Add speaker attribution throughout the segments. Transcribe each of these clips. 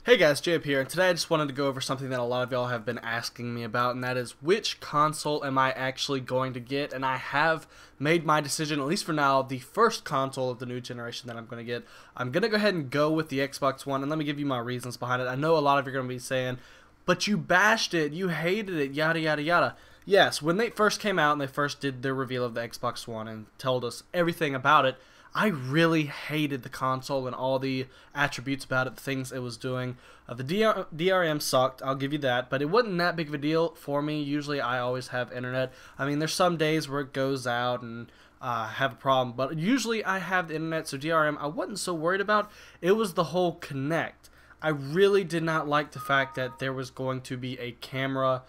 Speaker 1: Hey guys, Jhub here, and today I just wanted to go over something that a lot of y'all have been asking me about, and that is which console am I actually going to get. And I have made my decision, at least for now, the first console of the new generation that I'm going to get. I'm going to go ahead and go with the Xbox One, and let me give you my reasons behind it. I know a lot of you are going to be saying, but you bashed it, you hated it, yada yada yada. Yes, when they first came out and they first did their reveal of the Xbox One and told us everything about it, I really hated the console and all the attributes about it, the things it was doing. The DRM sucked, I'll give you that, but it wasn't that big of a deal for me. Usually I always have internet. I mean, there's some days where it goes out and have a problem, but usually I have the internet, so DRM I wasn't so worried about. It was the whole Connect. I really did not like the fact that there was going to be a camera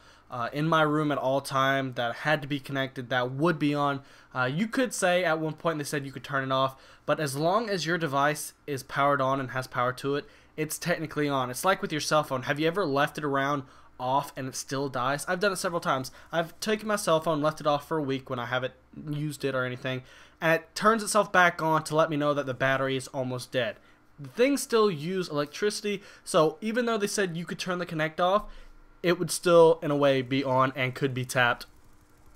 Speaker 1: in my room at all time that had to be connected, that would be on. You could say at one point they said you could turn it off, but as long as your device is powered on and has power to it, it's technically on. It's like with your cell phone. Have you ever left it around off and it still dies? I've done it several times. I've taken my cell phone, left it off for a week when I haven't used it or anything, and it turns itself back on to let me know that the battery is almost dead. The things still use electricity, so even though they said you could turn the Connect off, it would still, in a way, be on and could be tapped.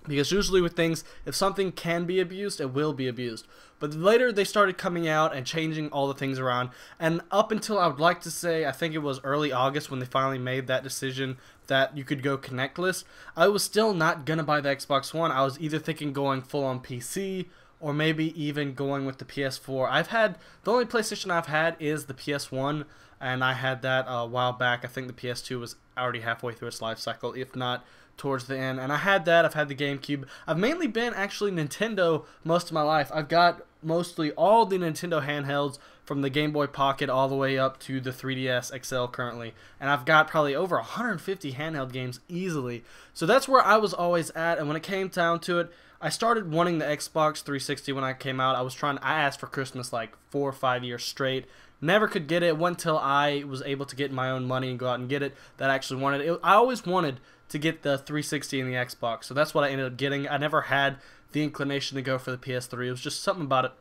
Speaker 1: Because usually with things, if something can be abused, it will be abused. But later they started coming out and changing all the things around. And up until, I would like to say, I think it was early August when they finally made that decision that you could go connectless, I was still not going to buy the Xbox One. I was either thinking going full on PC or maybe even going with the PS4. The only PlayStation I've had is the PS1, and I had that a while back. I think the PS2 was already halfway through its life cycle, if not towards the end. And I had that. I've had the GameCube. I've mainly been actually Nintendo most of my life. I've got mostly all the Nintendo handhelds from the Game Boy Pocket all the way up to the 3DS XL currently. And I've got probably over 150 handheld games easily. So that's where I was always at. And when it came down to it, I started wanting the Xbox 360 when I came out. I asked for Christmas like 4 or 5 years straight. Never could get it. It wasn't until I was able to get my own money and go out and get it that I actually wanted it. I always wanted to get the 360 and the Xbox, so that's what I ended up getting. I never had the inclination to go for the PS3. It was just something about it.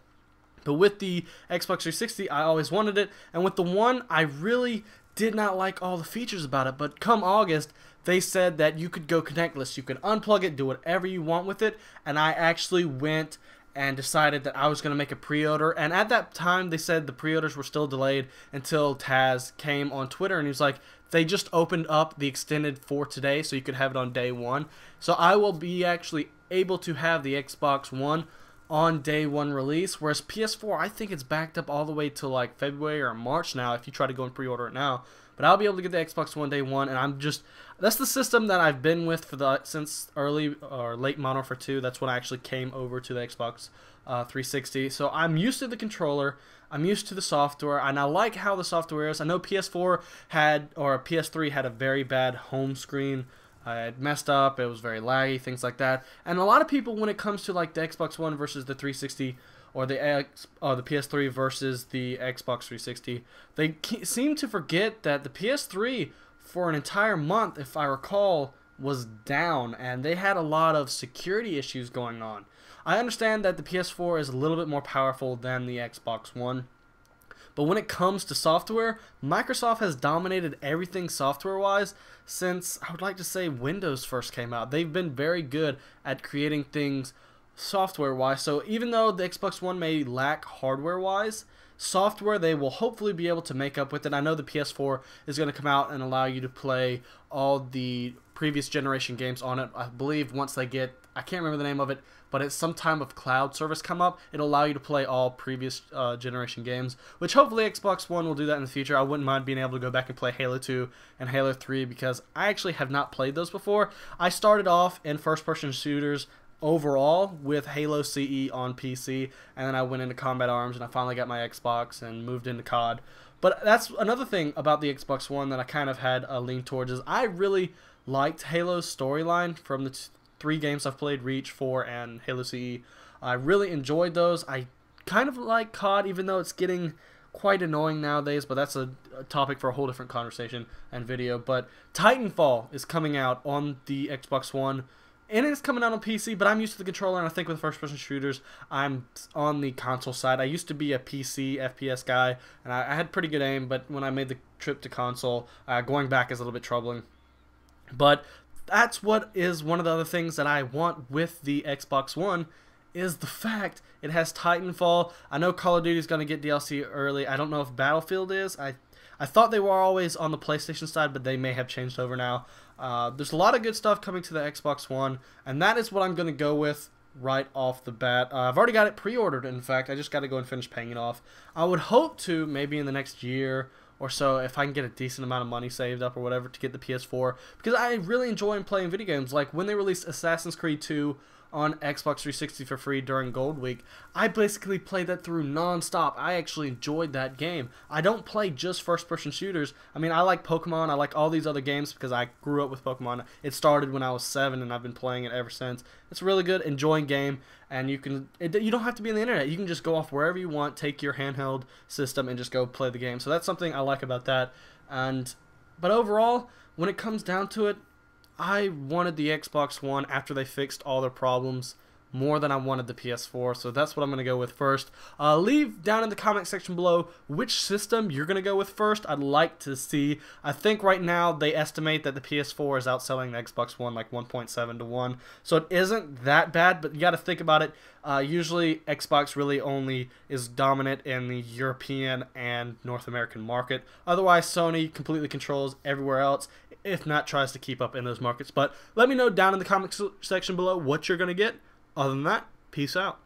Speaker 1: But with the Xbox 360, I always wanted it, and with the One, I really did not like all the features about it. But come August, they said that you could go connectless. You could unplug it, do whatever you want with it, and I actually went and decided that I was going to make a pre-order. And at that time, they said the pre-orders were still delayed until Taz came on Twitter, and he was like, they just opened up the extended for today, so you could have it on day one. So I will be actually able to have the Xbox One on day one release, whereas PS4, I think it's backed up all the way to like February or March now if you try to go and pre-order it now. But I'll be able to get the Xbox One day one, and that's the system that I've been with since early or late Modern Warfare 2. That's when I actually came over to the Xbox 360. So I'm used to the controller, I'm used to the software, and I like how the software is. I know PS3 had a very bad home screen. It messed up, it was very laggy, things like that. And a lot of people, when it comes to like the Xbox One versus the 360, or the PS3 versus the Xbox 360, they seem to forget that the PS3 for an entire month, if I recall, was down, and they had a lot of security issues going on. I understand that the PS4 is a little bit more powerful than the Xbox One, but when it comes to software, Microsoft has dominated everything software-wise since, I would like to say, Windows first came out. They've been very good at creating things software-wise. So even though the Xbox One may lack hardware-wise, software they will hopefully be able to make up with it. I know the PS4 is going to come out and allow you to play all the previous generation games on it. I believe once they get, I can't remember the name of it, but it's some time of cloud service come up, it'll allow you to play all previous generation games, which hopefully Xbox One will do that in the future. I wouldn't mind being able to go back and play Halo 2 and Halo 3 because I actually have not played those before. I started off in first-person shooters overall with Halo CE on PC, and then I went into Combat Arms, and I finally got my Xbox and moved into COD. But that's another thing about the Xbox One that I kind of had a lean towards, is I really liked Halo's storyline from the 3 games I've played, Reach, 4, and Halo CE. I really enjoyed those. I kind of like COD, even though it's getting quite annoying nowadays, but that's a topic for a whole different conversation and video. But Titanfall is coming out on the Xbox One And it's coming out on PC, but I'm used to the controller, and I think with first-person shooters, I'm on the console side. I used to be a PC FPS guy, and I had pretty good aim, but when I made the trip to console, going back is a little bit troubling. But that's what is one of the other things that I want with the Xbox One, is the fact it has Titanfall. I know Call of Duty is going to get DLC early. I don't know if Battlefield is. I thought they were always on the PlayStation side, but they may have changed over now. There's a lot of good stuff coming to the Xbox One, and that is what I'm going to go with right off the bat. I've already got it pre-ordered, in fact. I just got to go and finish paying it off. I would hope to, maybe in the next year or so, if I can get a decent amount of money saved up or whatever, to get the PS4, because I really enjoy playing video games. Like when they released Assassin's Creed 2 on Xbox 360 for free during Gold Week, I basically played that through non-stop. I actually enjoyed that game. I don't play just first-person shooters. I mean, I like Pokemon. I like all these other games because I grew up with Pokemon. It started when I was 7, and I've been playing it ever since. It's a really good, enjoying game, and you don't have to be on the internet. You can just go off wherever you want, take your handheld system, and just go play the game. So that's something I like about that. But overall, when it comes down to it, I wanted the Xbox One after they fixed all their problems more than I wanted the PS4, so that's what I'm going to go with first. Leave down in the comment section below which system you're going to go with first. I'd like to see. I think right now they estimate that the PS4 is outselling the Xbox One like 1.7 to 1, so it isn't that bad, but you got to think about it. Usually Xbox really only is dominant in the European and North American market. Otherwise, Sony completely controls everywhere else, if not tries to keep up in those markets. But let me know down in the comment section below what you're going to get. Other than that, peace out.